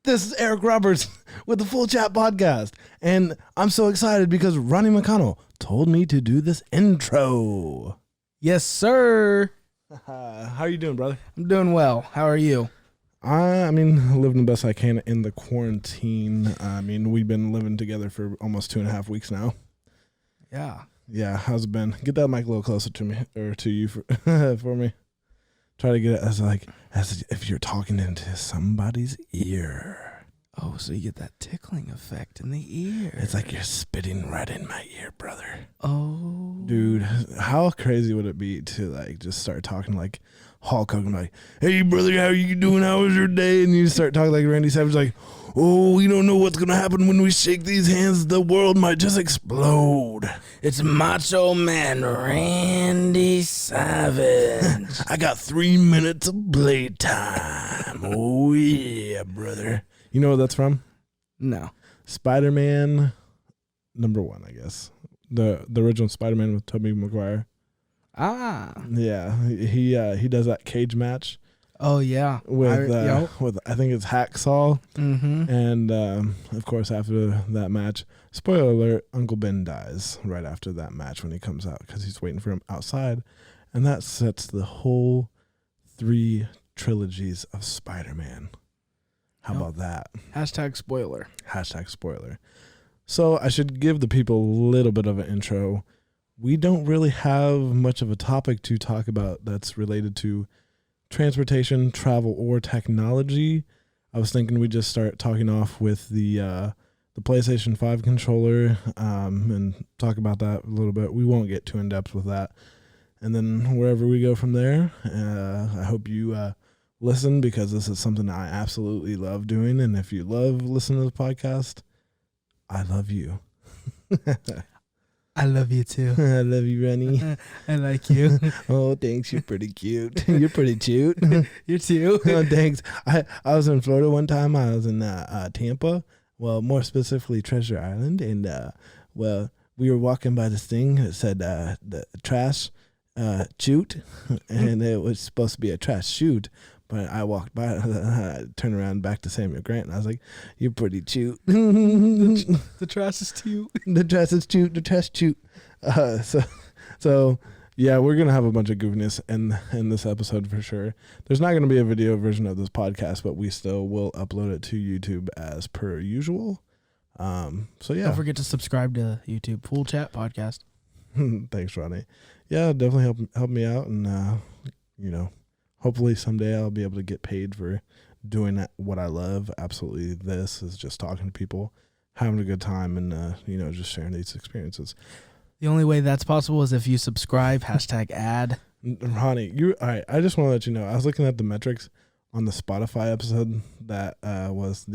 This is Eric Roberts with the Full Chat Podcast. And I'm so excited because Ronnie McConnell told me to do this intro. Yes, sir. How are you doing, brother? I'm doing well. How are you? I mean, living the best I can in the quarantine. I mean, we've been living together for almost 2.5 weeks now. Yeah. Yeah, how's it been? Get that mic a little closer to me, or to you for, for me. Try to get it as if you're talking into somebody's ear. Oh, so you get that tickling effect in the ear. It's like you're spitting right in my ear, brother. Oh. Dude, how crazy would it be to just start talking like Hulk Hogan, like, hey, brother, how you doing? How was your day? And you start talking like Randy Savage, like, oh, we don't know what's going to happen when we shake these hands. The world might just explode. It's Macho Man Randy Savage. I got 3 minutes of playtime. Oh, yeah, brother. You know what that's from? No. Spider-Man #1, I guess. The original Spider-Man with Tobey Maguire. Ah. Yeah, he does that cage match. Oh, yeah. With I think it's Hacksaw. Mm-hmm. And, of course, after that match, spoiler alert, Uncle Ben dies right after that match when he comes out because he's waiting for him outside. And that sets the whole 3 trilogies of Spider-Man. How about that? Hashtag spoiler. Hashtag spoiler. So I should give the people a little bit of an intro. We don't really have much of a topic to talk about that's related to transportation, travel, or technology. I was thinking we'd just start talking off with the PlayStation 5 controller and talk about that a little bit. We won't get too in-depth with that. And then wherever we go from there, I hope you listen because this is something I absolutely love doing. And if you love listening to the podcast, I love you. I love you too. I love you, Ronnie. I like you. Oh, thanks. You're pretty cute. You're pretty cute. You too. Oh, thanks. I was in Florida one time. I was in Tampa. Well, more specifically, Treasure Island. And, we were walking by this thing that said the trash chute. And it was supposed to be a trash chute. But I walked by, I turned around back to Samuel Grant, and I was like, you're pretty cute. The trash is cute. The trash is cute. The trash cute. So, yeah, we're going to have a bunch of goofiness in this episode for sure. There's not going to be a video version of this podcast, but we still will upload it to YouTube as per usual. So, yeah. Don't forget to subscribe to YouTube Full Chat Podcast. Thanks, Ronnie. Yeah, definitely help me out, and, hopefully someday I'll be able to get paid for doing what I love. Absolutely, this is just talking to people, having a good time, and just sharing these experiences. The only way that's possible is if you subscribe. Hashtag ad. Ronnie, all right. I just want to let you know. I was looking at the metrics on the Spotify episode that was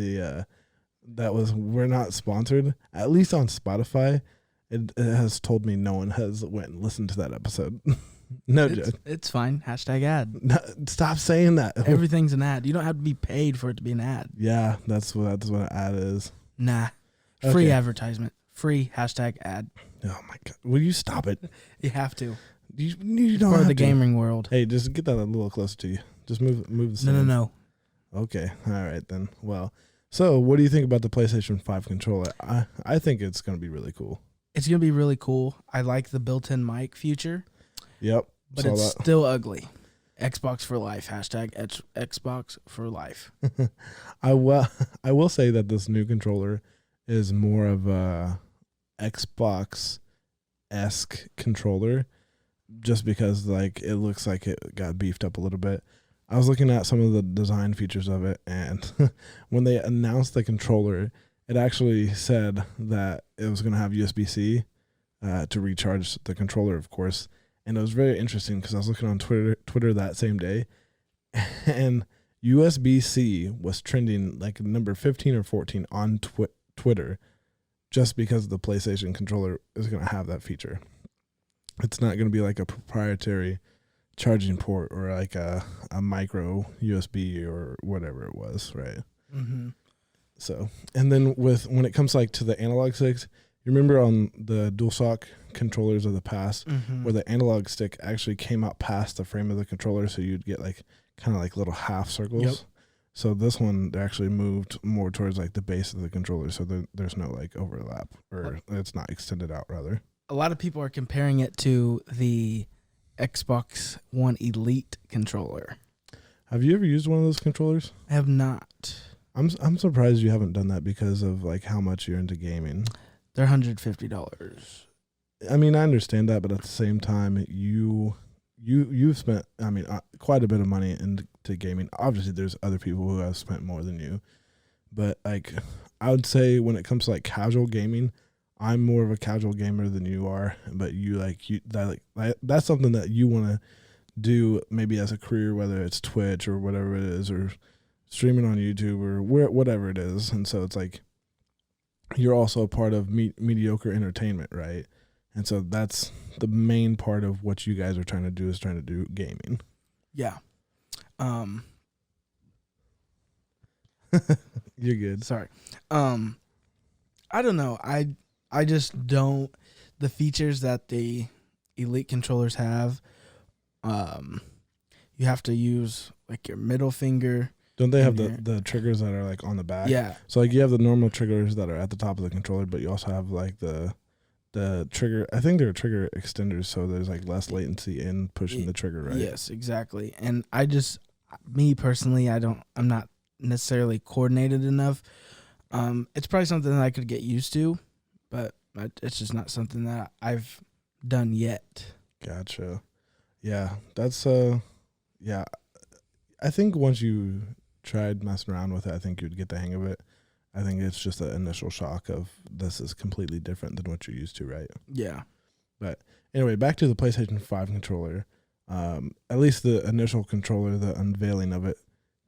we're not sponsored. At least on Spotify, it has told me no one has went and listened to that episode. No joke. It's fine. Hashtag ad. No, stop saying that. Everything's an ad. You don't have to be paid for it to be an ad. Yeah, that's what an ad is. Nah. Free advertisement. Free hashtag ad. Oh my God. Will you stop it? You have to. You don't For have the to. gaming world. Hey, just get that a little closer to you. Just move the No. Okay. All right then. Well, so what do you think about the PlayStation 5 controller? I think it's going to be really cool. It's going to be really cool. I like the built-in mic feature. Yep. But it's still ugly. Xbox for life. Hashtag Xbox for life. I will say that this new controller is more of a Xbox-esque controller just because it looks like it got beefed up a little bit. I was looking at some of the design features of it, and when they announced the controller, it actually said that it was going to have USB-C to recharge the controller, of course. And it was very interesting because I was looking on Twitter that same day, and USB-C was trending like number 15 or 14 on Twitter just because the PlayStation controller is going to have that feature. It's not going to be like a proprietary charging port or like a micro USB or whatever it was, right? Mm-hmm. So, and then when it comes to the analog sticks, you remember on the DualShock controllers of the past, where the analog stick actually came out past the frame of the controller, so you'd get kind of like little half circles. So this one actually moved more towards like the base of the controller, so there's no like overlap, or it's not extended out rather. A lot of people are comparing it to the Xbox One Elite controller. Have you ever used one of those controllers? I have not. I'm surprised you haven't done that because of like how much you're into gaming. They're $150. I mean, I understand that, but at the same time, you've spent, I mean, quite a bit of money into gaming. Obviously, there's other people who have spent more than you, but like, I would say when it comes to like casual gaming, I'm more of a casual gamer than you are. But that's something that you want to do maybe as a career, whether it's Twitch or whatever it is, or streaming on YouTube or whatever it is. And so it's like you're also a part of mediocre entertainment, right? And so that's the main part of what you guys are trying to do, is trying to do gaming. Yeah. You're good. Sorry. I don't know. I just don't, the features that the Elite controllers have, you have to use like your middle finger. Don't they have the triggers that are like on the back? Yeah. So like you have the normal triggers that are at the top of the controller, but you also have like the trigger. I think they're trigger extenders, so there's like less latency in pushing the trigger, right? Yes, exactly. And me personally, I'm not necessarily coordinated enough. It's probably something that I could get used to, but it's just not something that I've done yet. Gotcha. Yeah, that's yeah. I think once you tried messing around with it, I think you'd get the hang of it. I think it's just the initial shock of this is completely different than what you're used to, right? Yeah. But anyway, back to the PlayStation 5 controller. At least the initial controller, the unveiling of it,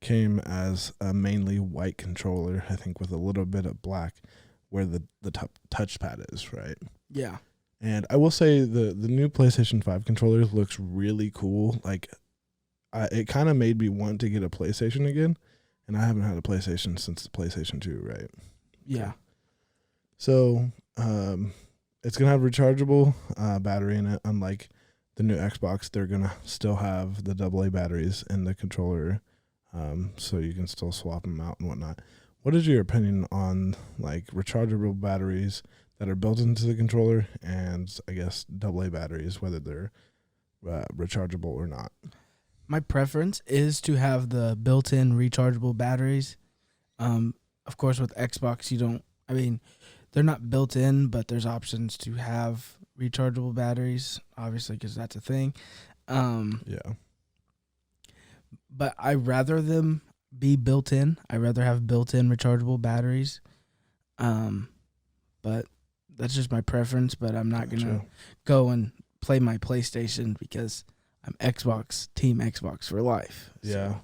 came as a mainly white controller, I think with a little bit of black where the touchpad is, right? Yeah. And I will say the new PlayStation 5 controller looks really cool. Like, it kind of made me want to get a PlayStation again. And I haven't had a PlayStation since the PlayStation 2, right? Yeah. So, it's going to have rechargeable battery in it. Unlike the new Xbox, they're going to still have the AA batteries in the controller, so you can still swap them out and whatnot. What is your opinion on, like, rechargeable batteries that are built into the controller and, I guess, AA batteries, whether they're rechargeable or not? My preference is to have the built-in rechargeable batteries. Of course, with Xbox, they're not built in, but there's options to have rechargeable batteries, obviously, because that's a thing. Yeah. But I'd rather them be built in. I'd rather have built-in rechargeable batteries. But that's just my preference, but I'm not going to go and play my PlayStation because I'm Team Xbox for life. So. Yeah.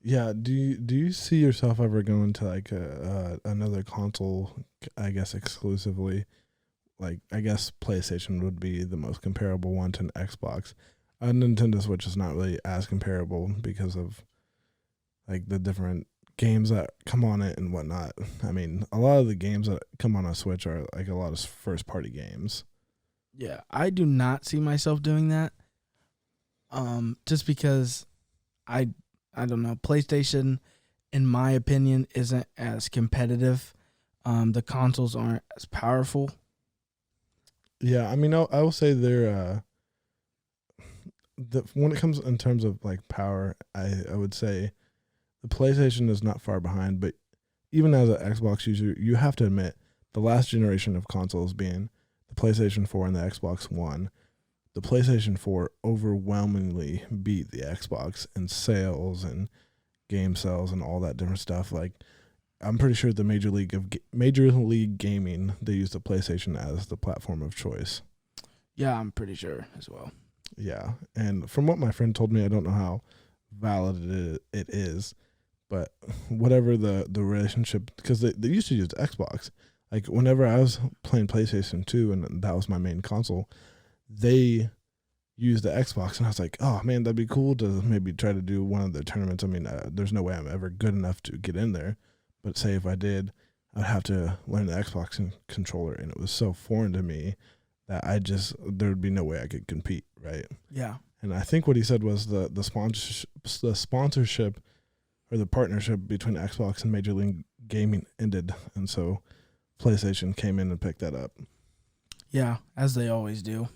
Yeah. Do you see yourself ever going to like another console, I guess exclusively? Like, I guess PlayStation would be the most comparable one to an Xbox. A Nintendo Switch is not really as comparable because of like the different games that come on it and whatnot. I mean, a lot of the games that come on a Switch are like a lot of first party games. Yeah, I do not see myself doing that. Just because I don't know, PlayStation, in my opinion, isn't as competitive. The consoles aren't as powerful. Yeah, I mean, I will say they're when it comes in terms of like power, I would say the PlayStation is not far behind. But even as an Xbox user, you have to admit the last generation of consoles being the PlayStation 4 and the Xbox One. The PlayStation 4 overwhelmingly beat the Xbox in sales and game sales and all that different stuff. Like, I'm pretty sure the Major League Gaming, they use the PlayStation as the platform of choice. Yeah, I'm pretty sure as well. Yeah, and from what my friend told me, I don't know how valid it is, but whatever the relationship, because they used to use Xbox. Like, whenever I was playing PlayStation 2 and that was my main console, they used the Xbox, and I was like, oh man, that'd be cool to maybe try to do one of the tournaments. I mean, there's no way I'm ever good enough to get in there, but say if I did, I'd have to learn the Xbox controller, and it was so foreign to me that there would be no way I could compete, right? Yeah. And I think what he said was the sponsorship or the partnership between Xbox and Major League Gaming ended, and so PlayStation came in and picked that up. Yeah, as they always do.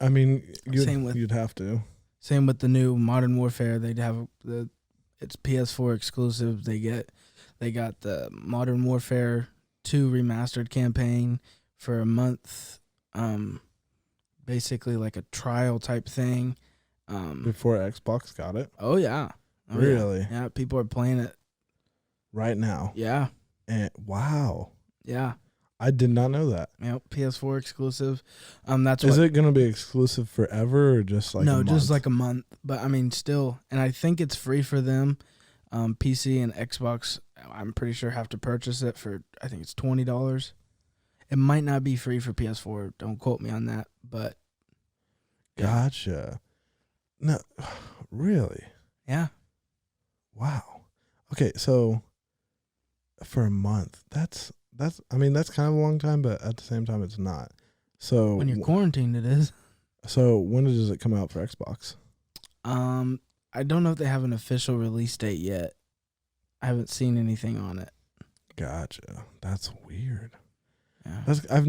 I mean, Same with- you'd have to. Same with the new Modern Warfare. They'd have it's PS4 exclusive. They got the Modern Warfare 2 remastered campaign for a month. Basically like a trial type thing. Before Xbox got it. Oh yeah. Oh, Really? Yeah, people are playing it Right now. Yeah. And wow. Yeah. I did not know that. Yep, PS4 exclusive. That's Is it going to be exclusive forever or just like a month? just like a month. But I mean, still, and I think it's free for them. PC and Xbox, I'm pretty sure have to purchase it for. I think it's $20. It might not be free for PS4. Don't quote me on that. But Gotcha. No, really? Yeah. Wow. Okay, so for a month, that's I mean that's kind of a long time, but at the same time it's not. So When you're quarantined, it is. So when does it come out for Xbox? I don't know if they have an official release date yet. I haven't seen anything on it. Gotcha. That's weird. Yeah. I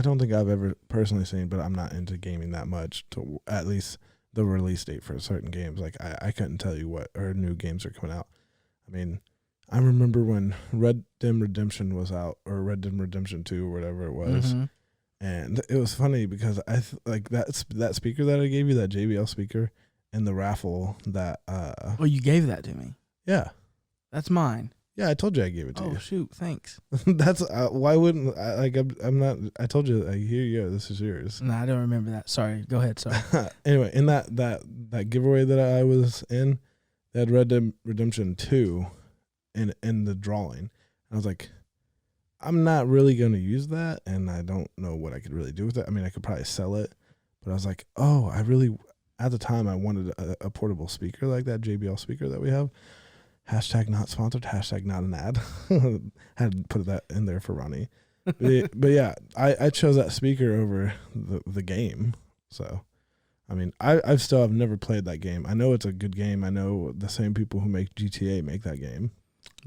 don't think I've ever personally seen, but I'm not into gaming that much to at least the release date for certain games. Like I couldn't tell you what or new games are coming out. I mean, I remember when Red Dead Redemption was out, or Red Dead Redemption 2 or whatever it was. Mm-hmm. And it was funny because like that speaker that I gave you, that JBL speaker, and the raffle that Oh, you gave that to me. Yeah. That's mine. Yeah, I told you I gave it to you. Oh shoot, thanks. That's why wouldn't I'm not. I told you, here you go. This is yours. No, I don't remember that. Sorry. Go ahead. Sorry. Anyway, in that giveaway that I was in, they had Red Dead Redemption 2 in the drawing. I was like, I'm not really going to use that, and I don't know what I could really do with it. I mean, I could probably sell it, but I was like, oh, at the time I wanted a portable speaker like that JBL speaker that we have. Hashtag not sponsored, hashtag not an ad. Had to put that in there for Ronnie. But yeah, I chose that speaker over the game. So, I mean, I've never played that game. I know it's a good game. I know the same people who make GTA make that game.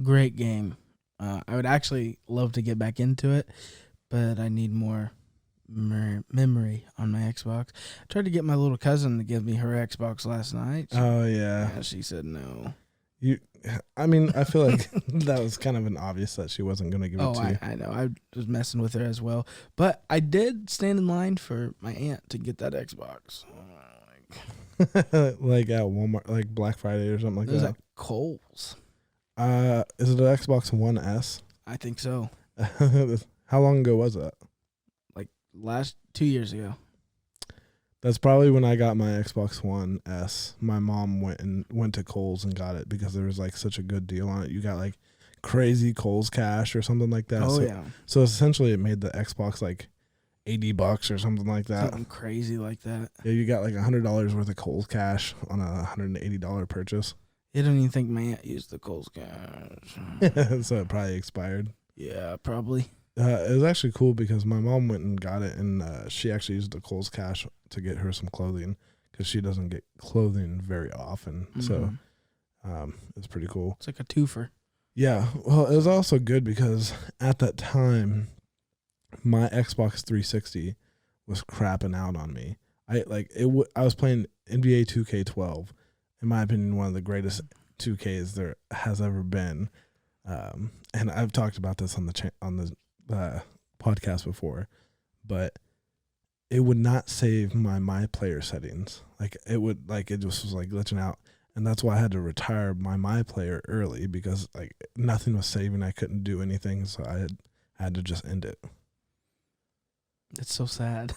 Great game. I would actually love to get back into it, but I need more memory on my Xbox. I tried to get my little cousin to give me her Xbox last night. Oh, yeah. She said no. I mean, I feel like that was kind of an obvious that she wasn't going to give it to you. I know. I was messing with her as well. But I did stand in line for my aunt to get that Xbox. Like at Walmart, like Black Friday or something like It was that. at Kohl's. Is it an Xbox One S? I think so. How long ago was that? Like 2 years ago. That's probably when I got my Xbox One S. My mom went to Kohl's and got it because there was like such a good deal on it. You got like crazy Kohl's cash or something like that. Oh, so, yeah. So essentially it made the Xbox like $80 or something like that. Something crazy like that. Yeah, you got like $100 worth of Kohl's cash on a $180 purchase. I don't even think my aunt used the Kohl's cash. So it probably expired. Yeah, probably. It was actually cool because my mom went and got it, and she actually used the Kohl's cash to get her some clothing because she doesn't get clothing very often. Mm-hmm. So it's pretty cool. It's like a twofer. Yeah. Well, it was also good because at that time, my Xbox 360 was crapping out on me. I was playing NBA 2K12. In my opinion, one of the greatest 2Ks there has ever been. And I've talked about this on the podcast before, but it would not save my player settings. Like it just was like glitching out, and that's why I had to retire my player early because like nothing was saving. I couldn't do anything, so I had to just end it. It's so sad.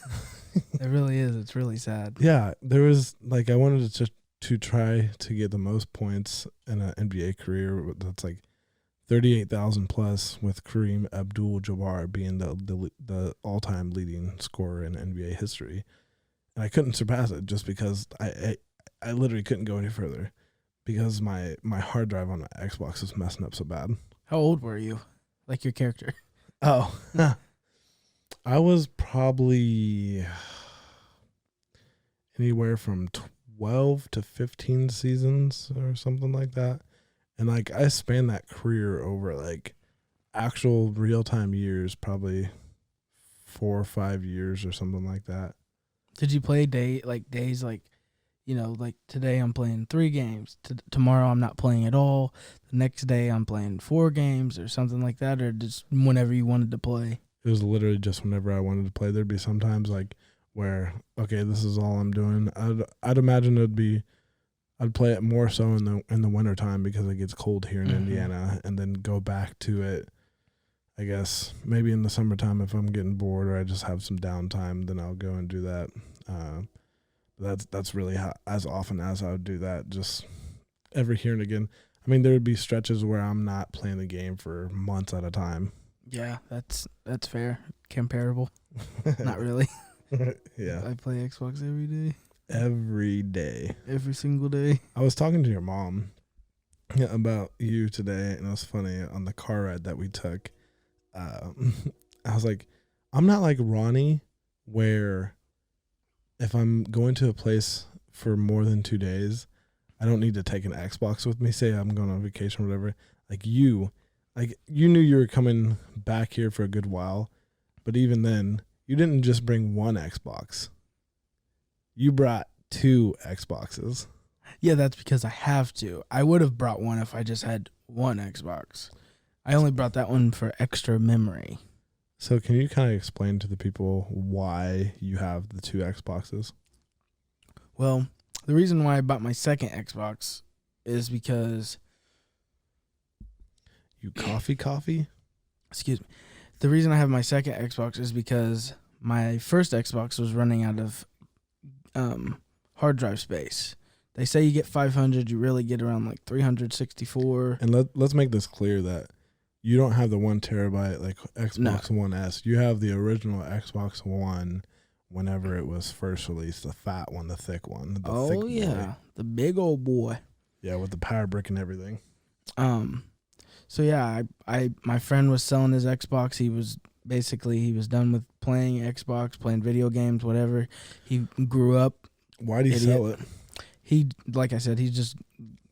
It really is. It's really sad. Yeah, there was like I wanted to try to get the most points in an NBA career. That's like 38,000 plus, with Kareem Abdul-Jabbar being the all-time leading scorer in NBA history, and I couldn't surpass it just because I literally couldn't go any further because my hard drive on my Xbox is messing up so bad. How old were you? Like your character? Oh, I was probably anywhere from 12 to 15 seasons or something like that. And like I spanned that career over like actual real time years, probably 4 or 5 years or something like that. Did you play days like, like today I'm playing 3 games. Tomorrow I'm not playing at all. The next day I'm playing 4 games or something like that, or just whenever you wanted to play? It was literally just whenever I wanted to play. There'd be sometimes like where, okay, this is all I'm doing. I'd imagine I'd play it more so in the winter time because it gets cold here in Indiana, and then go back to it. I guess maybe in the summertime if I'm getting bored or I just have some downtime, then I'll go and do that. That's really as often as I would do that, just every here and again. I mean, there would be stretches where I'm not playing the game for months at a time. Yeah, that's fair. Comparable. Not really. Yeah. I play Xbox every day. Every day. Every single day. I was talking to your mom about you today, and it was funny on the car ride that we took. I was like, I'm not like Ronnie, where if I'm going to a place for more than 2 days, I don't need to take an Xbox with me. Say I'm going on vacation or whatever. Like you knew you were coming back here for a good while, but even then, you didn't just bring one Xbox. You brought 2 Xboxes. Yeah, that's because I have to. I would have brought one if I just had one Xbox. I only brought that one for extra memory. So can you kind of explain to the people why you have the 2 Xboxes? Well, the reason why I bought my second Xbox is because... You coffee? Excuse me. The reason I have my second Xbox is because my first Xbox was running out of hard drive space. They say you get 500, you really get around like 364. And let's make this clear that you don't have the 1 terabyte like Xbox One S. You have the original Xbox One whenever it was first released, the fat one, the thick one. Oh, yeah. The big old boy. Yeah, with the power brick and everything. So yeah, my friend was selling his Xbox. He was done with playing Xbox, playing video games, whatever. He grew up. Why did he sell it? He, like I said, he just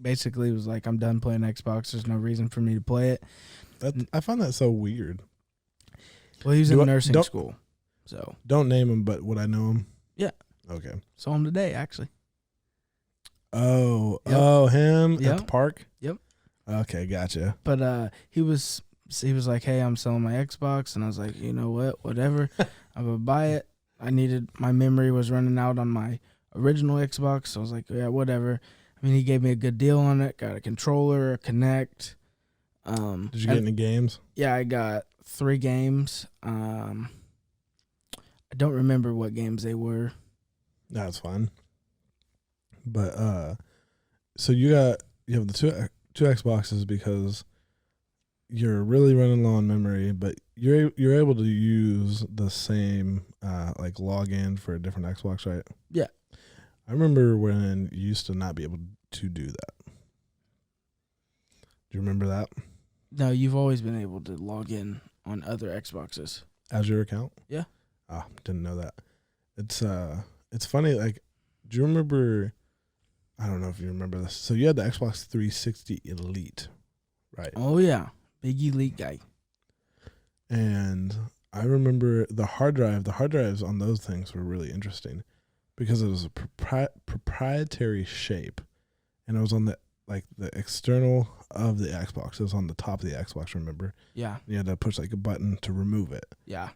basically was like, I'm done playing Xbox. There's no reason for me to play it. I find that so weird. Well, he was in nursing school, so don't name him, but would I know him? Yeah. Okay. Saw him today, actually. Oh, Yep. Him Yep. at the park. Yep. Okay, gotcha. But he was like, hey, I'm selling my Xbox, and I was like, you know what, whatever, I'm gonna buy it. My memory was running out on my original Xbox, so I was like, yeah, whatever. I mean, he gave me a good deal on it. Got a controller, a Kinect. Did you get any games? Yeah, I got 3 games. I don't remember what games they were. That's fine. But so you have the two Xboxes because you're really running low on memory, but you're able to use the same like login for a different Xbox, right? Yeah. I remember when you used to not be able to do that. Do you remember that? No, you've always been able to log in on other Xboxes. As your account? Yeah. Ah, didn't know that. It's funny, like, do you remember, I don't know if you remember this. So you had the Xbox 360 Elite, right? Oh, yeah. Big Elite guy. And I remember the hard drives on those things were really interesting because it was a proprietary shape, and it was on the external of the Xbox. It was on the top of the Xbox, remember? Yeah. You had to push like a button to remove it. Yeah.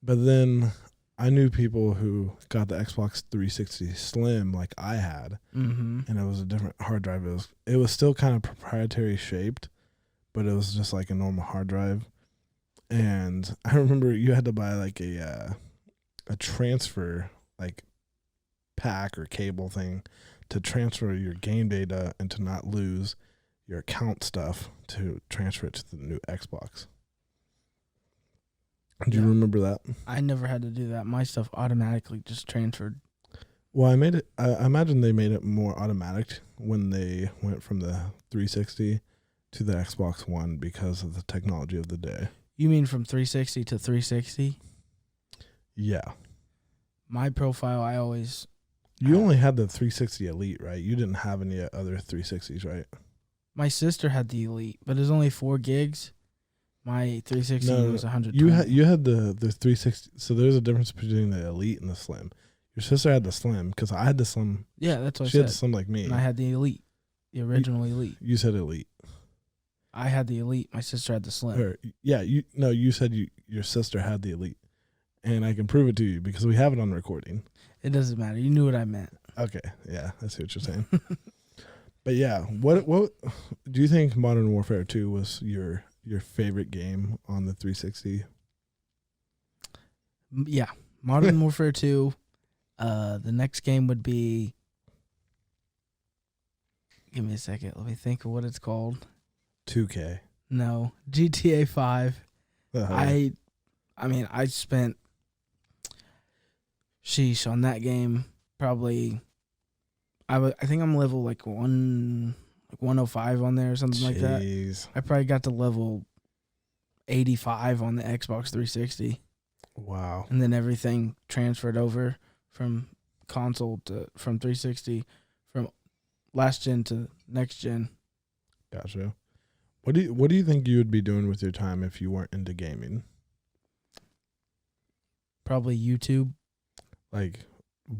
But then I knew people who got the Xbox 360 Slim like I had, and it was a different hard drive. It was still kind of proprietary shaped, but it was just like a normal hard drive. And I remember you had to buy like a transfer like pack or cable thing to transfer your game data and to not lose your account stuff to transfer it to the new Xbox. Do you remember that? I never had to do that. My stuff automatically just transferred. Well, I imagine they made it more automatic when they went from the 360 to the Xbox One because of the technology of the day. You mean from 360 to 360? Yeah. My profile, I always... You only had the 360 Elite, right? You didn't have any other 360s, right? My sister had the Elite, but it was only 4 gigs. My 360 was 120. You had the 360. So there's a difference between the Elite and the Slim. Your sister had the Slim because I had the Slim. Yeah, that's what I said. She had the Slim like me. And I had the Elite, the original Elite. You said Elite. I had the Elite. My sister had the Slim. You said your sister had the Elite, and I can prove it to you because we have it on recording. It doesn't matter. You knew what I meant. Okay, yeah, I see what you're saying. But yeah, what do you think Modern Warfare 2 was your favorite game on the 360? Yeah, Modern Warfare 2. The next game would be. Give me a second. Let me think of what it's called. 2K. No, GTA 5. I mean, I spent. Sheesh, on that game, probably. I think I'm level like 105 on there or something like that. I probably got to level 85 on the Xbox 360. Wow. And then everything transferred over from console from 360 from last gen to next gen. Gotcha. What do you think you would be doing with your time if you weren't into gaming? Probably YouTube. Like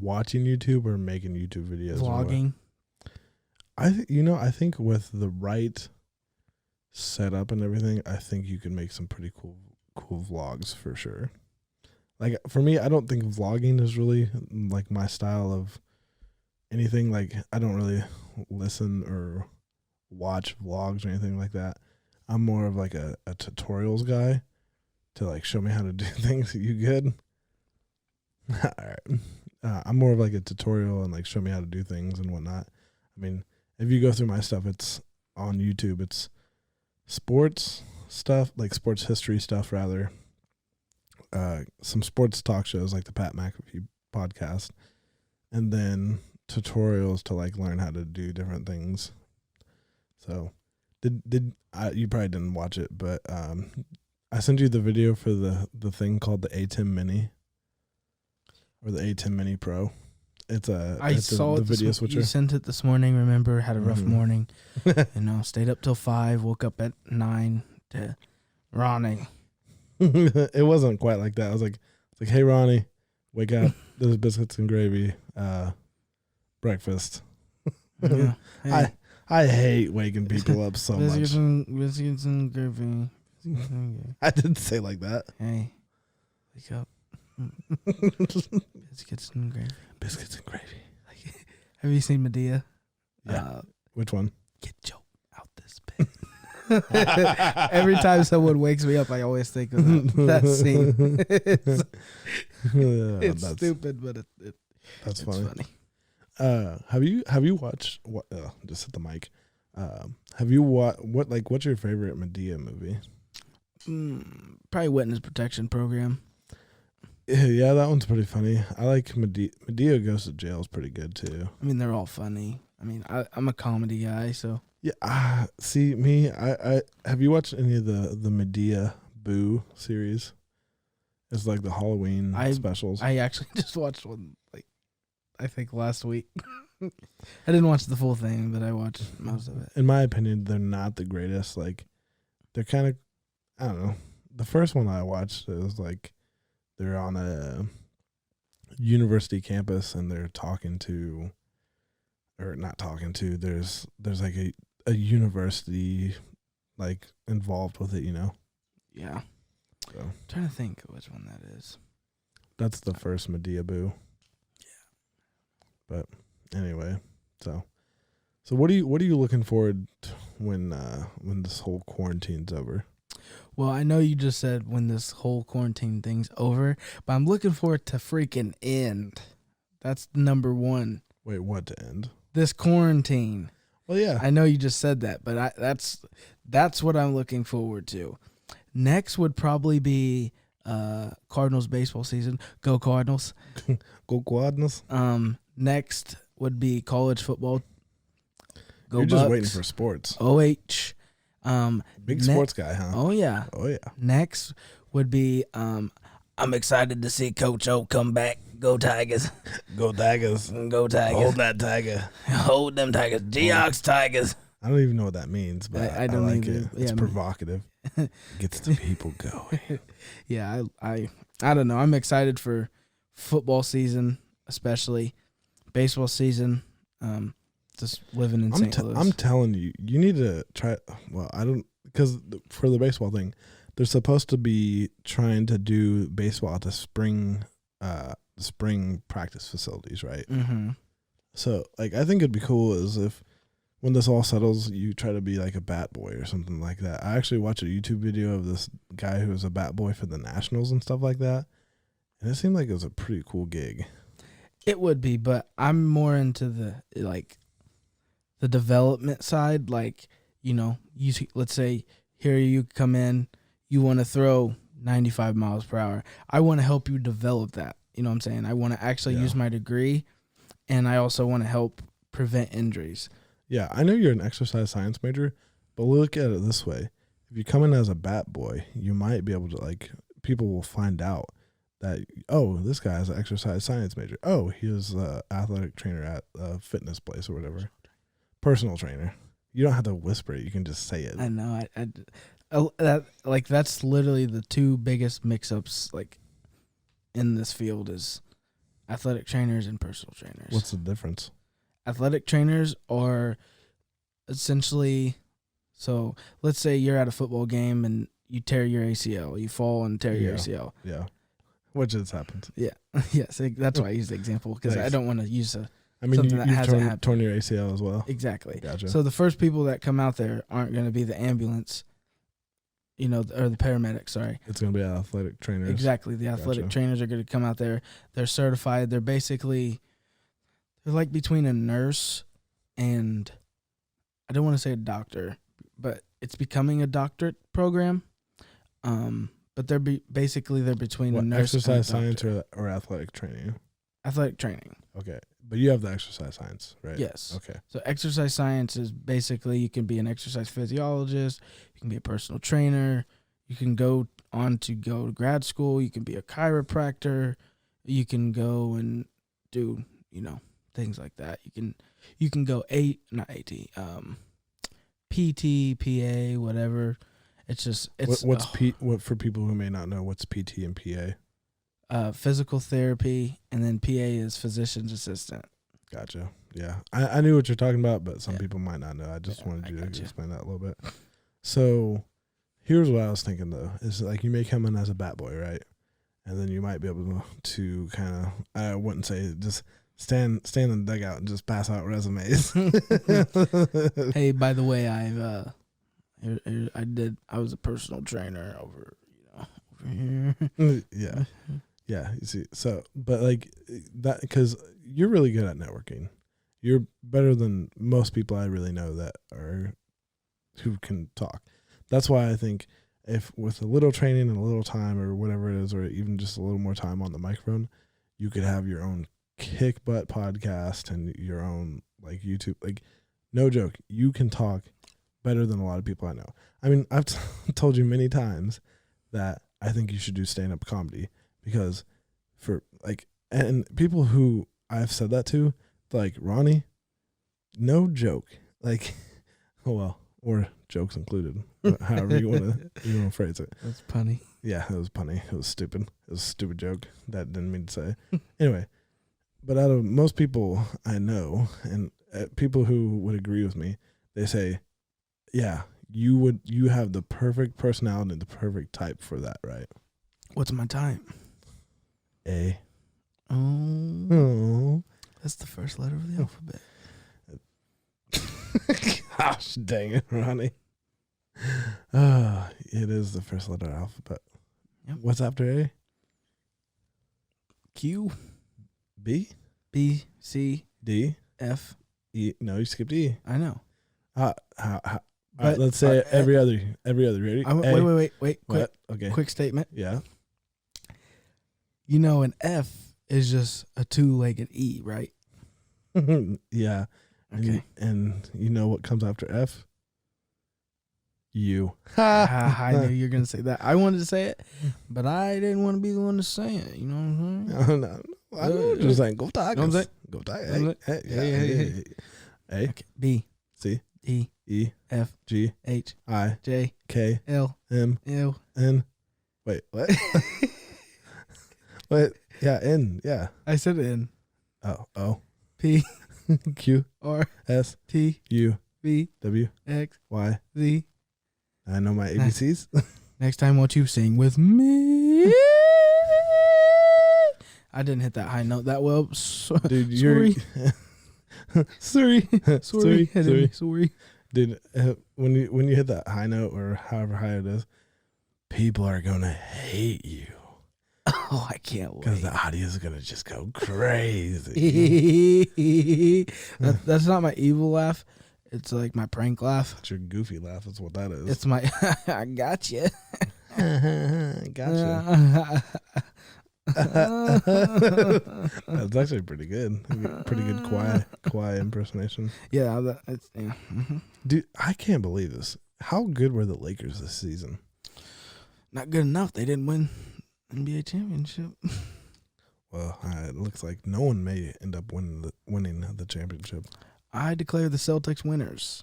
watching YouTube or making YouTube videos? Vlogging. I think with the right setup and everything, I think you can make some pretty cool vlogs for sure. Like for me, I don't think vlogging is really like my style of anything. Like I don't really listen or watch vlogs or anything like that. I'm more of like a tutorials guy to like show me how to do things. You good? All right. I'm more of like a tutorial and like show me how to do things and whatnot. I mean, if you go through my stuff, it's on YouTube. It's sports stuff, like sports history stuff rather. Some sports talk shows like the Pat McAfee podcast, and then tutorials to like learn how to do different things. So you probably didn't watch it, but I sent you the video for the thing called the A10 Mini. Or the A10 Mini Pro. I saw the it. Video switcher. You sent it this morning. Remember, had a rough morning. Stayed up till 5. Woke up at 9 to Ronnie. It wasn't quite like that. I was like, hey Ronnie, wake up. There's biscuits and gravy. Breakfast. Yeah. Hey. I hate waking people up so much. Biscuits and gravy. I didn't say like that. Hey, wake up. Biscuits and gravy. Biscuits and gravy. Have you seen Medea? Yeah. Which one? Get Joe out this bed. Every time someone wakes me up, I always think of that scene. It's stupid, but that's it's funny. Have you watched what? Just hit the mic. Have you what's your favorite Medea movie? Probably Witness Protection Program. Yeah, that one's pretty funny. I like Medea. Medea Goes to Jail is pretty good too. I mean, they're all funny. I mean, I'm a comedy guy, so yeah. See me. I have you watched any of the Medea Boo series? It's like the Halloween specials. I actually just watched one, like I think last week. I didn't watch the full thing, but I watched most of it. In my opinion, they're not the greatest. Like they're kind of, I don't know. The first one I watched, it was like. They're on a university campus and they're there's like a university like involved with it, Yeah. So I'm trying to think of which one that is. That's the first Medea Boo. Yeah. But anyway, so what are you looking forward to when this whole quarantine's over? Well, I know you just said when this whole quarantine thing's over, but I'm looking for it to freaking end. That's number one. Wait, what to end? This quarantine. Well, yeah. I know you just said that, but that's what I'm looking forward to. Next would probably be Cardinals baseball season. Go Cardinals. Go Cardinals. Next would be college football. Go You're Bucks. Just waiting for sports. OH. Big sports guy, huh? Oh yeah. Oh yeah. Next would be I'm excited to see Coach O come back. Go Tigers. Go Tigers. Go Tigers. Hold that tiger. Hold them Tigers. Geox Tigers. I don't even know what that means, but I don't like either. it. It's provocative. It gets the people going. Yeah, I don't know. I'm excited for football season, especially baseball season. Just living in St. Louis. I'm telling you, you need to try. Well, I don't, because for the baseball thing, they're supposed to be trying to do baseball at the spring practice facilities, right? Mm-hmm. So, like, I think it'd be cool is if when this all settles, you try to be like a bat boy or something like that. I actually watched a YouTube video of this guy who was a bat boy for the Nationals and stuff like that, and it seemed like it was a pretty cool gig. It would be, but I'm more into the development side. Like, let's say here you come in, you want to throw 95 miles per hour. I want to help you develop that. You know what I'm saying? I want to actually use my degree, and I also want to help prevent injuries. Yeah, I know you're an exercise science major, but look at it this way. If you come in as a bat boy, you might be able to, like, people will find out that, oh, this guy is an exercise science major. Oh, he was an athletic trainer at a fitness place or whatever. Personal trainer. You don't have to whisper it. You can just say it. I know. That's literally the two biggest mix-ups, like, in this field is athletic trainers and personal trainers. What's the difference? Athletic trainers are essentially, so let's say you're at a football game and you tear your ACL. You fall and tear your ACL. Yeah. Which has happened. Yeah. Yes. That's why I use the example, because I don't want to use you've torn your ACL as well. Exactly. Gotcha. So the first people that come out there aren't going to be the ambulance, or the paramedics, sorry. It's going to be athletic trainers. Exactly. The athletic trainers are going to come out there. They're certified. They're like between a nurse and, I don't want to say a doctor, but it's becoming a doctorate program. But they're between a nurse exercise and a doctor. science or athletic training? Athletic training. Okay. But you have the exercise science, right? Yes. Okay. So exercise science is basically, you can be an exercise physiologist, you can be a personal trainer, you can go to grad school, you can be a chiropractor, you can go and do, things like that. You can go PT, PA, whatever. It's for people who may not know, what's PT and PA? Physical therapy, and then PA is physician's assistant. Gotcha. Yeah, I knew what you're talking about, but some people might not know. I just wanted you to explain that a little bit. So, here's what I was thinking though: is like you may come in as a bat boy, right? And then you might be able to kind of, I wouldn't say just stand in the dugout and just pass out resumes. Hey, by the way, I was a personal trainer over here. Yeah. Yeah, you see. So, but like that, because you're really good at networking. You're better than most people I really know who can talk. That's why I think if with a little training and a little time or whatever it is, or even just a little more time on the microphone, you could have your own kick butt podcast and your own like YouTube. Like, no joke, you can talk better than a lot of people I know. I mean, I've told you many times that I think you should do stand-up comedy, because for like, and people who I've said that to, like Ronnie, no joke, like, oh well, or jokes included, however you want to phrase it. That's punny. Yeah, it was punny. It was stupid. It was a stupid joke that didn't mean to say. Anyway, but out of most people I know, and people who would agree with me, they say, yeah, you have the perfect personality and the perfect type for that, right? What's my type? A. Oh. That's the first letter of the alphabet. Gosh dang it, Ronnie. It is the first letter of the alphabet. Yep. What's after A? Q. B? B, C, D? F. E. No, you skipped E. I know. All right, let's say every other. Ready? Wait. What? Okay. Quick statement. Yeah. An F is just a two-legged E, right? Yeah. Okay. And you know what comes after F? U. I knew you were going to say that. I wanted to say it, but I didn't want to be the one to say it. You know what I'm saying? No. I know. Just saying, go Tigers. You know what I'm saying? Go Tigers. Hey. Okay. B. C. E. E F G H I J K L M L. N. Wait, what? Wait, yeah, N, yeah. I said N. O P Q R S T U V W X Y. Z. I know my ABCs. Next time, won't you sing with me? I didn't hit that high note that well. Dude, sorry. sorry. Sorry. Dude, when you hit that high note or however high it is, people are gonna hate you. Oh, I can't Because wait. the audio is gonna just go crazy. That's not my evil laugh. It's like my prank laugh. It's your goofy laugh. That's what that is. It's my I got you. Gotcha. That's actually pretty good. Pretty good Kawhi impersonation. Yeah, yeah. Mm-hmm. Dude, I can't believe this. How good were the Lakers this season? Not good enough. They didn't win NBA championship. Well, it looks like no one may end up winning the championship. I declare the Celtics winners.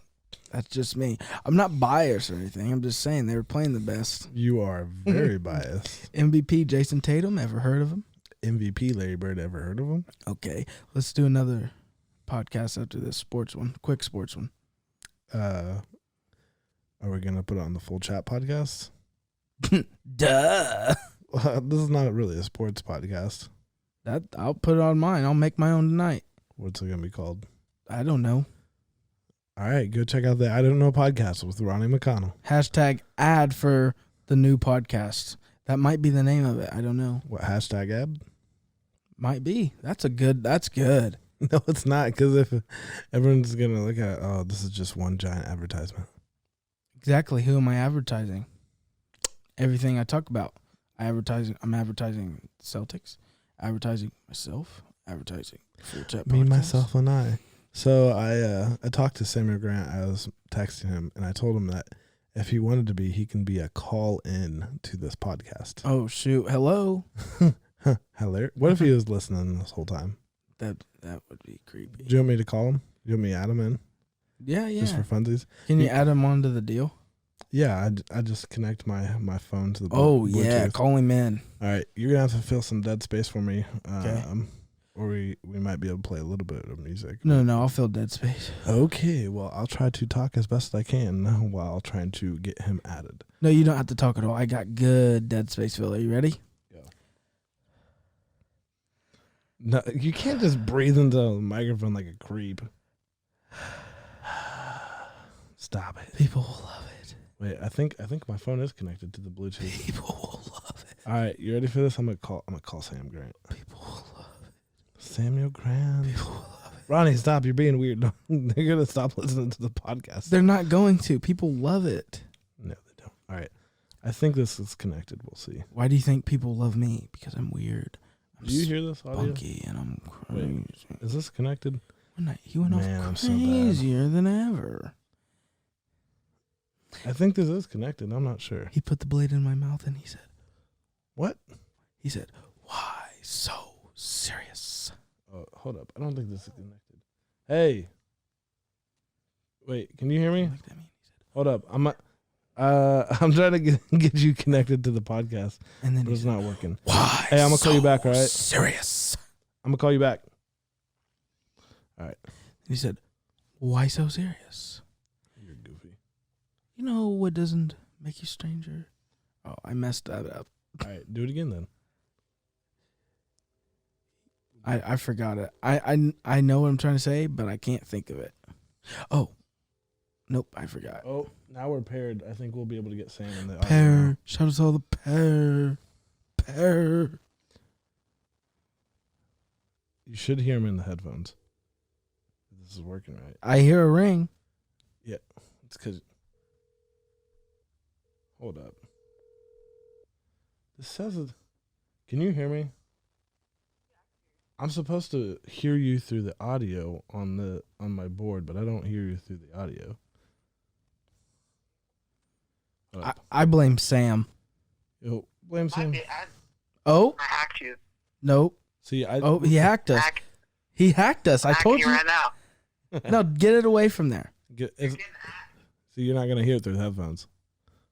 That's just me. I'm not biased or anything. I'm just saying they were playing the best. You are very biased. MVP Jason Tatum. Ever heard of him? MVP Larry Bird. Ever heard of him? Okay, let's do another podcast after this sports one. Quick sports one. Are we gonna put it on the Full Chat podcast? Duh. Well, this is not really a sports podcast. That I'll put it on mine. I'll make my own tonight. What's it gonna be called? I don't know. All right, go check out the I Don't Know podcast with Ronnie McConnell. Hashtag ad for the new podcast. That might be the name of it. I don't know. What hashtag ad? Might be. That's good. No, it's not, because if everyone's gonna look at, oh, this is just one giant advertisement. Exactly. Who am I advertising? Everything I talk about. I'm advertising Celtics, advertising myself, advertising Full Chat podcast. Me, myself, and I. So I talked to Samuel Grant. I was texting him, and I told him that if he wanted to be, he can be a call-in to this podcast. Oh, shoot. Hello? Hello. What if he was listening this whole time? That would be creepy. Do you want me to call him? Do you want me to add him in? Yeah. Just for funsies? Can you add him onto the deal? Yeah, I just connect my phone to the Bluetooth. Yeah, Bluetooth. call him in. All right, you're going to have to fill some dead space for me. Okay. Or we might be able to play a little bit of music. No, I'll fill dead space. Okay, well, I'll try to talk as best I can while trying to get him added. No, you don't have to talk at all. I got good dead space fill. Are you ready? Yeah. No, you can't just breathe into the microphone like a creep. Stop it. People will love it. Wait, I think my phone is connected to the Bluetooth. People will love it. All right, you ready for this? I'm gonna call Sam Grant. People will love it. Samuel Grant. People will love it. Ronnie, stop! You're being weird. They're gonna stop listening to the podcast. They're not going to. People love it. No, they don't. All right, I think this is connected. We'll see. Why do you think people love me? Because I'm weird. I'm Do you hear this audio? spunky and I'm crazy. Wait, is this connected? He went Man, I'm off so bad. crazier than ever. I think this is connected. I'm not sure. He put the blade in my mouth and he said, What? He said, "Why so serious?" Oh, hold up. I don't think this is connected. Hey. Wait, can you hear me? He looked at me and he said, Hold up. I'm trying to get you connected to the podcast, and then but he it's said, not working. "Why? Hey, I'm gonna call you so back, all right? Serious." I'm gonna call you back. All right. He said, "Why so serious?" You're goofy. You know what doesn't make you stranger? Oh, I messed that up. All right, do it again then. I forgot it. I know what I'm trying to say, but I can't think of it. Oh, nope, I forgot. Oh, now we're paired. I think we'll be able to get Sam in the audio Pair. now. Shout out to all the pair. You should hear him in the headphones. This is working right. I hear a ring. It's because. Hold up. This says it. Can you hear me? I'm supposed to hear you through the audio on my board, but I don't hear you through the audio. Hold up. I blame Sam. Yo, blame Sam. Oh, I hacked you. nope. See, Oh, he hacked us. He hacked us. I Hacking told you you. right now. No, get it away from there. Is, So you're not gonna hear it through the headphones.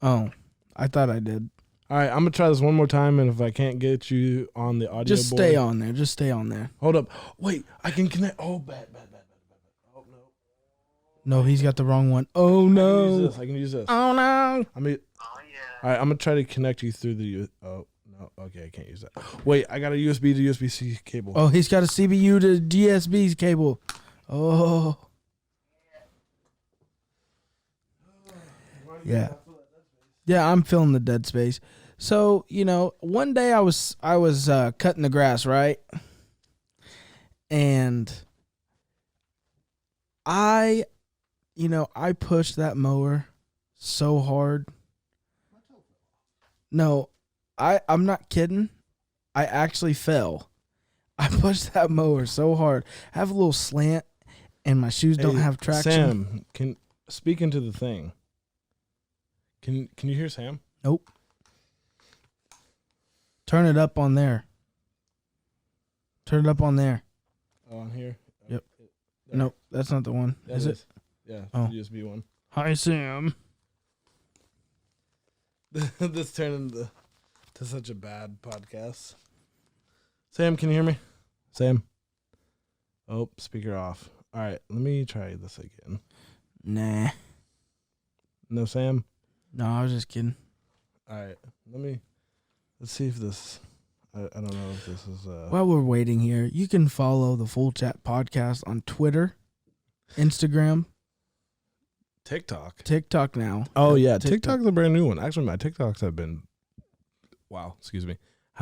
Oh, I thought I did. All right, I'm gonna try this one more time, and if I can't get you on the audio Just board, stay on there. Just stay on there. Hold up. Wait, I can connect. Oh, bad. Oh no. No, he's got the wrong one. Oh no. I can use this. Oh no. I mean. Oh yeah. All right, I'm gonna try to connect you through the. Oh no. Okay, I can't use that. Wait, I got a USB to USB-C cable. Oh, he's got a CBU to DSB cable. Oh. Yeah. Yeah, I'm filling the dead space. So, one day I was cutting the grass, right? And I pushed that mower so hard. No, I'm not kidding. I actually fell. I pushed that mower so hard. I have a little slant and my shoes don't have traction. Sam, can speak into the thing. Can you hear Sam? Nope. Turn it up on there. Turn it up on there. Oh, on here? Yep. Nope, that's not the one. Is it? Yeah, oh. The USB one. Hi, Sam. This turned into such a bad podcast. Sam, can you hear me? Sam? Oh, speaker off. All right, let me try this again. Nah. No, Sam? No, I was just kidding. All right, let's see if this, I don't know if this is. While we're waiting here, you can follow the Full Chat Podcast on Twitter, Instagram, TikTok now. Oh, yeah, TikTok's a brand new one. Actually, my TikToks have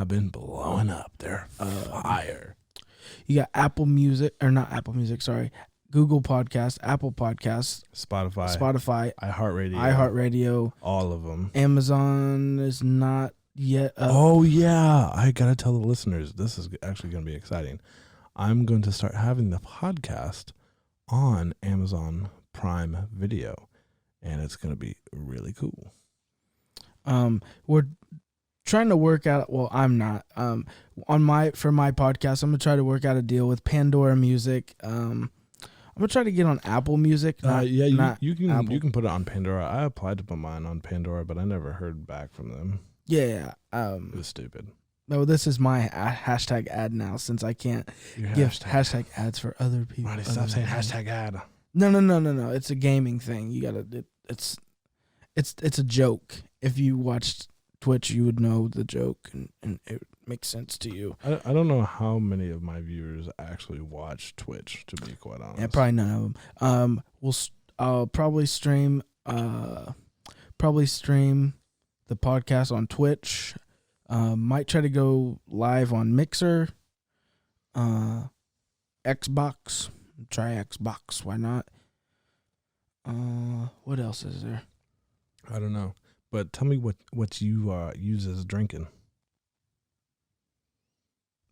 been blowing up. They're fire. You got Google Podcast, Apple Podcasts, Spotify, iHeartRadio, all of them. Amazon is not yet up. Oh yeah, I gotta tell the listeners, this is actually going to be exciting. I'm going to start having the podcast on Amazon Prime Video, and it's going to be really cool. We're trying to work out. Well, I'm not. For my podcast, I'm gonna try to work out a deal with Pandora Music. I'm gonna try to get on Apple Music. You can put it on Pandora. I applied to put mine on Pandora, but I never heard back from them. Yeah. It was stupid. No, this is my hashtag ad now, since I can't give hashtag ads for other people. Ronnie, stop saying hashtag ad. No. It's a gaming thing. You gotta. It's a joke. If you watched Twitch, you would know the joke, and it makes sense to you. I don't know how many of my viewers actually watch Twitch, to be quite honest. Yeah, probably none of them. I'll probably stream the podcast on Twitch. Might try to go live on Mixer, Xbox. Try Xbox. Why not? What else is there? I don't know. But tell me what you use as drinking.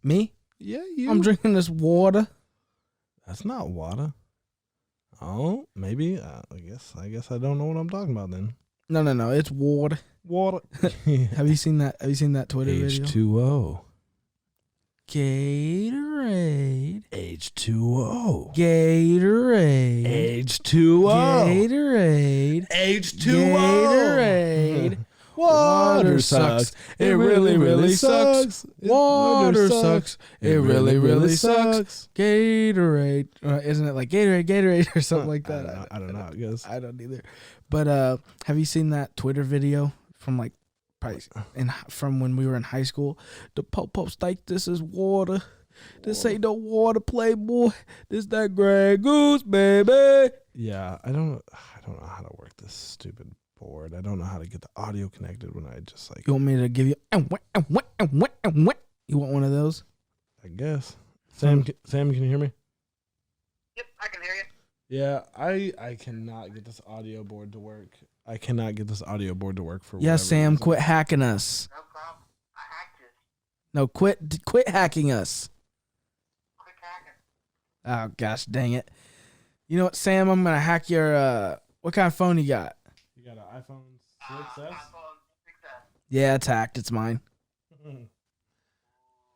Me? Yeah, you. I'm drinking this water. That's not water. Oh, maybe. I guess I don't know what I'm talking about then. No. It's water. Water. Have you seen that? Have you seen that Twitter video? H2O. Gatorade. H2O. Gatorade. H2O. Gatorade. H2O. Gatorade. Water sucks. It really, really sucks. Water sucks. It really, really sucks. sucks. Gatorade. Isn't it like Gatorade or something like that? I don't know. I guess. I don't either. But have you seen that Twitter video from from when we were in high school? The po-po's like, this is water. This ain't no water, Playboy. This that Grey Goose, baby. Yeah, I don't know how to work this stupid board. I don't know how to get the audio connected when I just like. You want me to give you? You want one of those? I guess. Sam, can you hear me? Yep, I can hear you. Yeah, I cannot get this audio board to work. I cannot get this audio board to work for. Yeah, Sam, reason. quit hacking us. No problem. I hacked it. No, quit hacking us. Quick hacking. Oh gosh, dang it! You know what, Sam? I'm gonna hack your. What kind of phone you got? You got an iPhone 6S? iPhone 6S. Yeah, it's hacked. It's mine.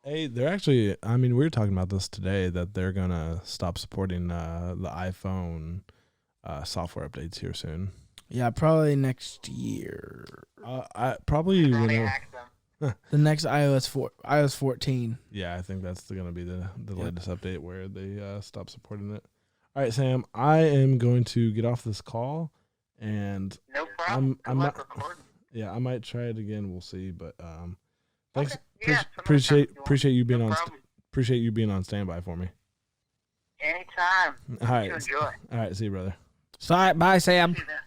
Hey, they're actually. I mean, we were talking about this today that they're gonna stop supporting the iPhone software updates here soon. Yeah, probably next year. I probably Ronnie when hacked them. The next iOS 14. yeah, I think that's gonna be the Yep. latest update where they stop supporting it. All right, Sam, I am going to get off this call, and No problem. I'm Good luck not. recording. Yeah, I might try it again. We'll see, but thanks. Okay. Yeah, some other time Appreciate if you want. appreciate you being No on problem. appreciate you being on standby for me. Anytime. All right, You enjoy. all right, see you, brother. Sorry, bye, Sam. See you then.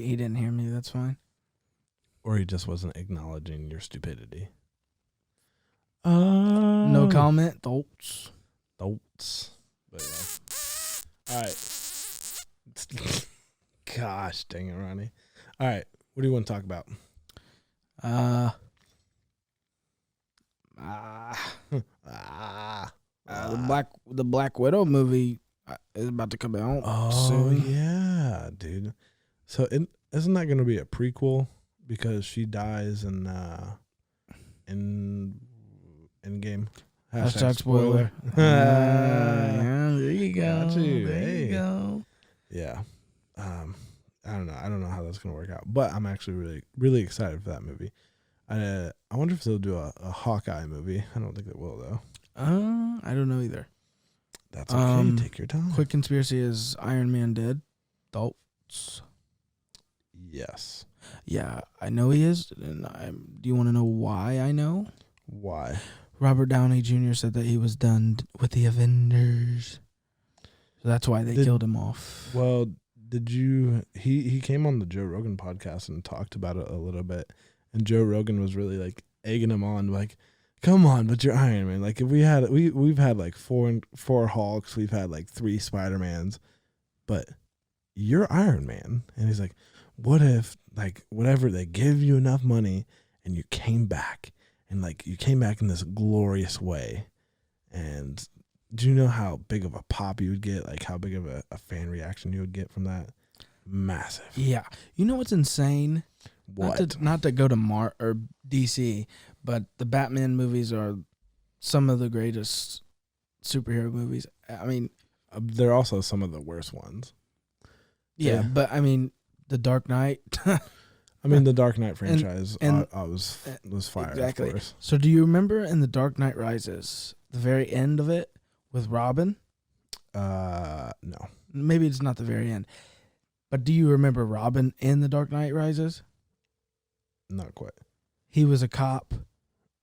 He didn't hear me. That's fine. Or he just wasn't acknowledging your stupidity. No comment. Thoughts. Thoughts. But yeah. All right. Gosh dang it, Ronnie. All right. What do you want to talk about? The Black Widow movie is about to come out Oh soon. yeah, dude. So isn't that going to be a prequel because she dies in Endgame? Hashtag spoiler. Yeah, there you go. Got you. There Hey. you go. Yeah. I don't know. I don't know how that's going to work out, but I'm actually really, really excited for that movie. I wonder if they'll do a Hawkeye movie. I don't think they will though. I don't know either. That's okay. Take your time. Quick conspiracy is Iron Man dead. Thoughts? Yes. Yeah, I know he is. And do you want to know why I know? Why? Robert Downey Jr. said that he was done with the Avengers. So that's why they killed him off. Well, did you? He came on the Joe Rogan podcast and talked about it a little bit, and Joe Rogan was really like egging him on, like, "Come on, but you're Iron Man. Like, if we've had like four Hulks, we've had like 3 Spider-Mans, but you're Iron Man." And he's like, "What if like whatever they give you enough money and you came back and like you came back in this glorious way, and do you know how big of a pop you would get? Like how big of a fan reaction you would get from that? Massive." Yeah. You know what's insane? What? Not to go to or DC, but the Batman movies are some of the greatest superhero movies. I mean, They're also some of the worst ones. yeah, Yeah. but I mean, The Dark Knight. I mean, the Dark Knight franchise and- was fire, exactly. of course. So do you remember in The Dark Knight Rises, the very end of it with Robin? No. Maybe it's not the very end. But do you remember Robin in The Dark Knight Rises? Not quite. He was a cop.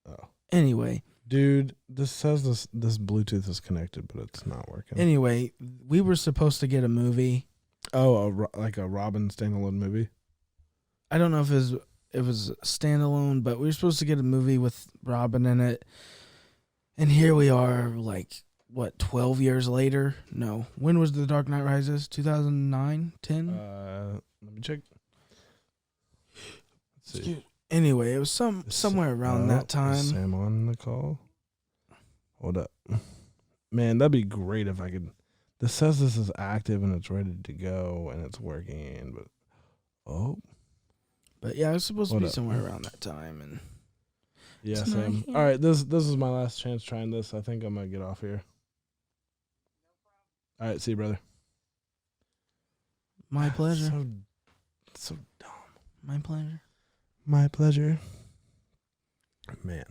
Oh. Anyway, Dude, this says this Bluetooth is connected, but it's not working. we were supposed to get a movie. Oh, like a Robin standalone movie? I don't know if it was standalone, but we were supposed to get a movie with Robin in it. And here we are, like, what, 12 years later? No. When was The Dark Knight Rises? 2009? 10? Let me check. Let's see. Anyway, it was somewhere around that time. Is Sam on the call? Hold up. Man, that'd be great if I could. This says this is active and it's ready to go and it's working, but But yeah, it was supposed to Hold be up. somewhere around that time. And yeah, It's not Sam. here. All right, this is my last chance trying this. I think I'm gonna get off here. All right, see you, brother. my pleasure. So dumb. My pleasure. My pleasure. Man.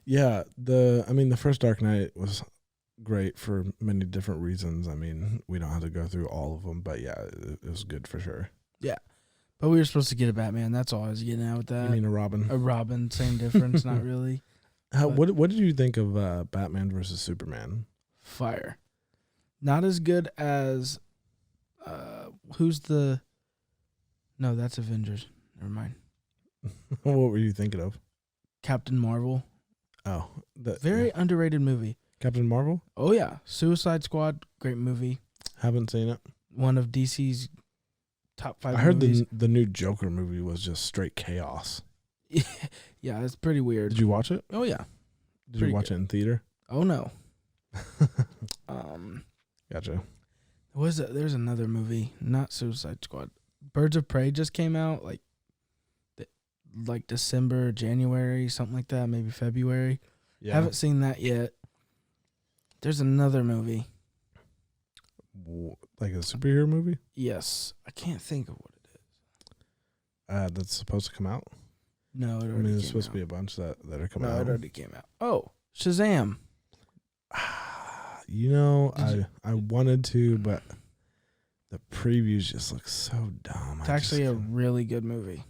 Yeah, the first Dark Knight was great for many different reasons. I mean, we don't have to go through all of them, but yeah, it was good for sure. But we were supposed to get a Batman. That's all I was getting at with that. You mean a Robin? A Robin, same difference, not really. What did you think of Batman versus Superman? Fire. Not as good as who's the No, that's Avengers. Never mind. What were you thinking of? Captain Marvel. Oh, Very underrated movie. Captain Marvel? Oh yeah. Suicide Squad, great movie. Haven't seen it. One of DC's top 5 I heard movies. the new Joker movie was just straight chaos. Yeah, it's pretty weird. Did you watch it? Oh yeah. Did you watch it in theater? Oh no. Gotcha. There's another movie, not Suicide Squad. Birds of Prey just came out like December, January, something like that, maybe February. Yeah. Haven't seen that yet. There's another movie. Like a superhero movie? Yes. I can't think of what it is. That's supposed to come out? No, it already I mean, there's came supposed out. to be a bunch that are coming No, out. it already came out. Oh, Shazam. You know, Did I wanted to, but the previews just look so dumb. It's actually a really good movie.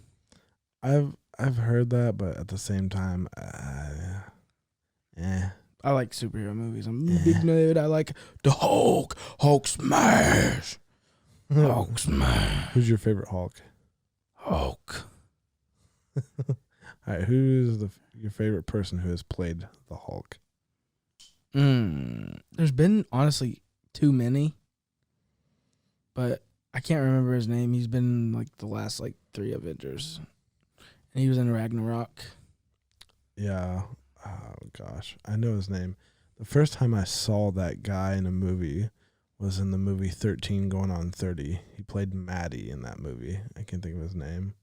I've heard that, but at the same time, I like superhero movies. I'm a big nerd. I like the Hulk. Hulk smash. Hulk smash. Who's your favorite Hulk? Hulk. All right, who's your favorite person who has played the Hulk? There's been honestly too many, but I can't remember his name. He's been in like the last 3 Avengers, and he was in Ragnarok. Yeah. Oh gosh, I know his name. The first time I saw that guy in a movie was in the movie 13 Going on 30. He played Maddie in that movie. I can't think of his name.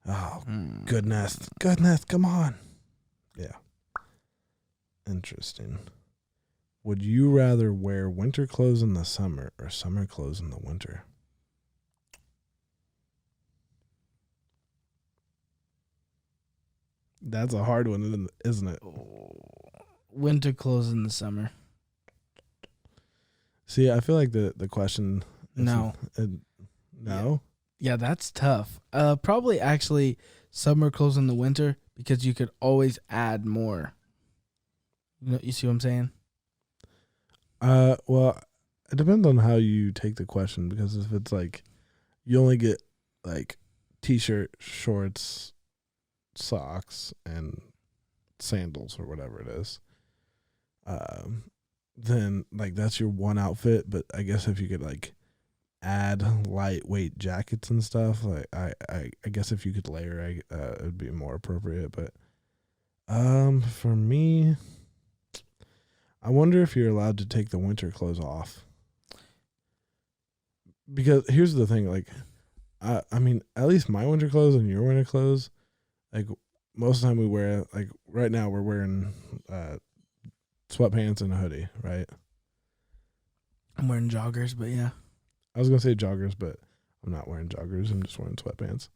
Oh, goodness, come on. Yeah. Interesting. Would you rather wear winter clothes in the summer or summer clothes in the winter? That's a hard one, isn't it? Winter clothes in the summer. See, I feel like the question... No. No? Yeah, that's tough. Probably actually summer clothes in the winter because you could always add more. You see what I'm saying? Well, it depends on how you take the question, because if it's like you only get like t-shirt, shorts, socks, and sandals or whatever it is, then like that's your one outfit. But I guess if you could like add lightweight jackets and stuff, like I guess if you could layer, it would be more appropriate. But for me, I wonder if you're allowed to take the winter clothes off. Because here's the thing, like, I mean, at least my winter clothes and your winter clothes, like, most of the time we wear, like, right now we're wearing sweatpants and a hoodie, right? I'm wearing joggers, but yeah. I was going to say joggers, but I'm not wearing joggers. I'm just wearing sweatpants.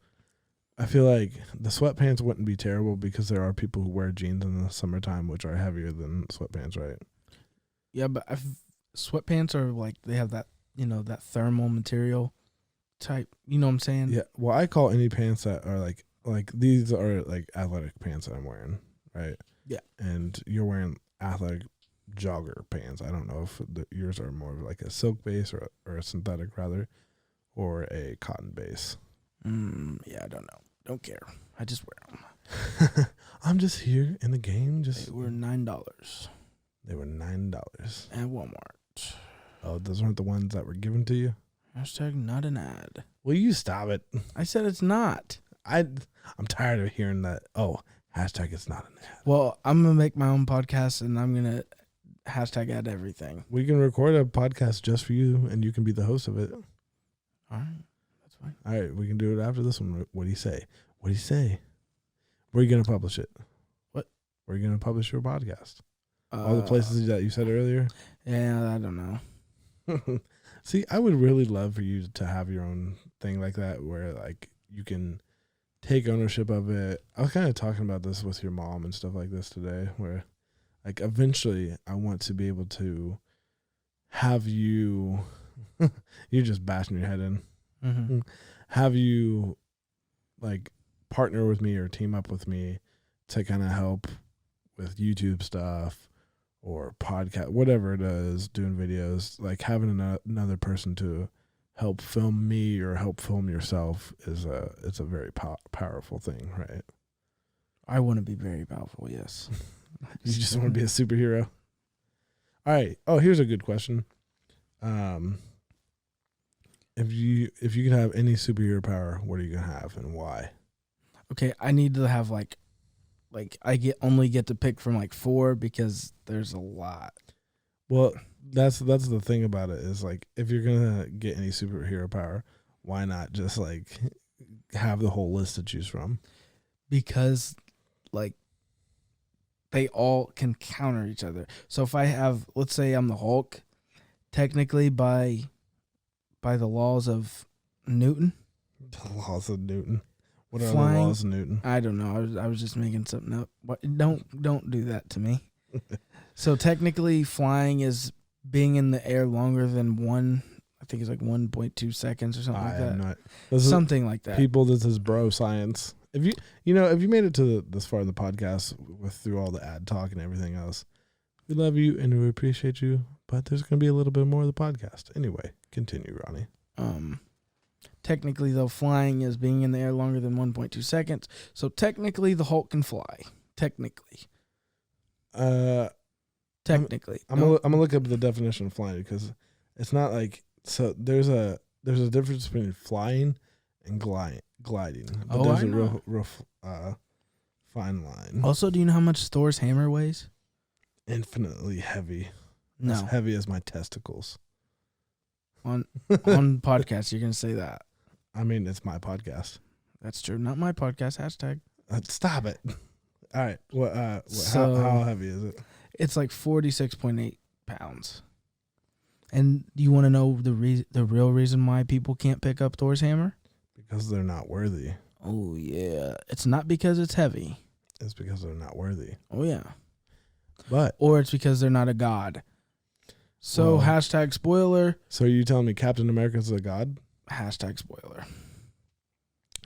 I feel like the sweatpants wouldn't be terrible because there are people who wear jeans in the summertime, which are heavier than sweatpants, right? Yeah, but sweatpants are like, they have that, that thermal material type. You know what I'm saying? Yeah. Well, I call any pants that are like these are like athletic pants that I'm wearing, right? Yeah. And you're wearing athletic jogger pants. I don't know if yours are more of like a silk base or a synthetic rather, or a cotton base. Yeah, I don't know. Don't care. I just wear them. I'm just here in the game. They were $9. They were $9 at Walmart. Oh, those aren't the ones that were given to you? Hashtag not an ad. Will you stop it? I said it's not. I'm tired of hearing that. Oh, hashtag it's not an ad. Well, I'm going to make my own podcast, and I'm going to hashtag ad everything. We can record a podcast just for you, and you can be the host of it. All right. That's fine. All right. We can do it after this one. What do you say? What do you say? Where are you going to publish it? What? Where are you going to publish your podcast? All the places that you said earlier? Yeah, I don't know. See, I would really love for you to have your own thing like that where, like, you can take ownership of it. I was kind of talking about this with your mom and stuff like this today, where, like, eventually I want to be able to have you, you're just bashing your head in, have you, like, partner with me or team up with me to kind of help with YouTube stuff or podcast, whatever it is, doing videos, like having another person to help film me or help film yourself it's a very powerful thing, right? I want to be very powerful, yes. You just want to be a superhero. All right. Oh, here's a good question. If you could have any superhero power, what are you gonna have and why? Okay, I need to have like I only get to pick from like 4 because there's a lot. Well, that's the thing about it is, like, if you're gonna get any superhero power, why not just like have the whole list to choose from? Because like they all can counter each other. So if I have, let's say I'm the Hulk, technically by the laws of Newton. The laws of Newton. What are Flying- the laws of Newton? I don't know. I was just making something up. What? Don't do that to me. So technically, flying is being in the air longer than I think it's like 1.2 seconds or something like that. Something like that. People, this is bro science. If you made it to this far in the podcast through all the ad talk and everything else, we love you and we appreciate you. But there's going to be a little bit more of the podcast. Anyway, continue, Ronnie. Technically, though, flying is being in the air longer than 1.2 seconds. So technically, the Hulk can fly. Technically. I'm gonna look up the definition of flying because it's not like there's a difference between flying and gliding. But there's a real fine line. Also, do you know how much Thor's hammer weighs? Infinitely heavy. No. As heavy as my testicles. On podcasts, you're gonna say that. I mean, it's my podcast. That's true. Not my podcast. Hashtag. Stop it. All right. How heavy is it? It's like 46.8 pounds. And you want to know the real reason why people can't pick up Thor's hammer? Because they're not worthy. Oh, yeah. It's not because it's heavy. It's because they're not worthy. Oh, yeah. Or it's because they're not a god. So, hashtag spoiler. So are you telling me Captain America's a god? Hashtag spoiler.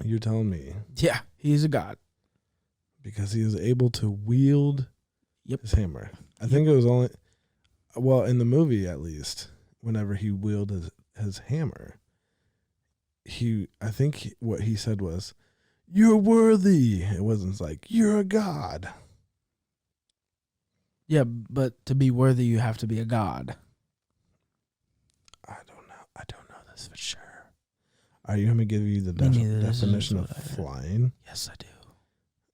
You're telling me. Yeah, he's a god. Because he is able to wield his hammer. I think it was only, in the movie at least, whenever he wielded his hammer, I think what he said was, "You're worthy." It wasn't like, "You're a god." Yeah, but to be worthy, you have to be a god. I don't know this for sure. Are you going to give you the definition of flying? Yes, I do.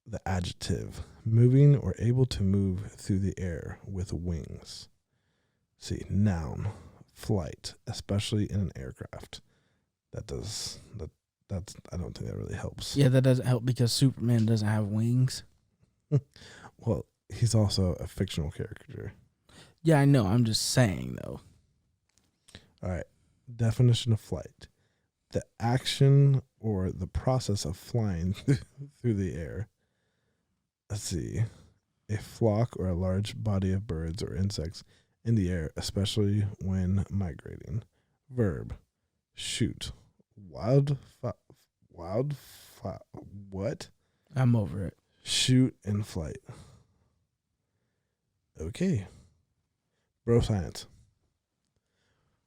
The adjective, moving or able to move through the air with wings. See, noun, flight, especially in an aircraft. That's I don't think that really helps. Yeah, that doesn't help because Superman doesn't have wings. Well, he's also a fictional character. Yeah, I know. I'm just saying, though. All right. Definition of flight. The action or the process of flying through the air. Let's see. A flock or a large body of birds or insects in the air, especially when migrating. Verb. Shoot. What? I'm over it. Shoot in flight. Okay. Bro science.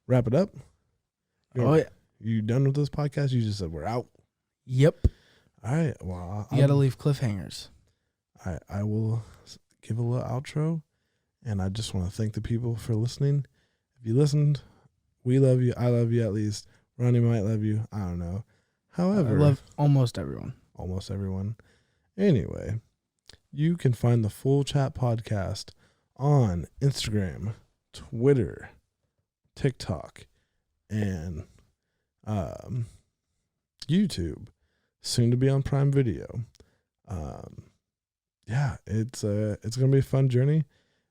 Wrap it up. You done with this podcast? You just said we're out. Yep. All right. Well, you got to leave cliffhangers. I will give a little outro, and I just want to thank the people for listening. If you listened, we love you. I love you at least. Ronnie might love you. I don't know. However, I love almost everyone. Almost everyone. Anyway, you can find the Full Chat Podcast on Instagram, Twitter, TikTok, and YouTube. Soon to be on Prime Video. Yeah, it's gonna be a fun journey.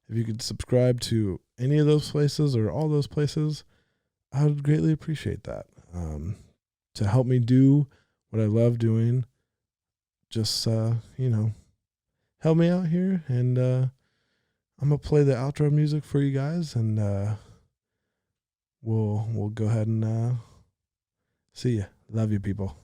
If you could subscribe to any of those places or all those places, I would greatly appreciate that. To help me do what I love doing, just help me out here, and I'm gonna play the outro music for you guys, and we'll go ahead and see ya. Love you, people.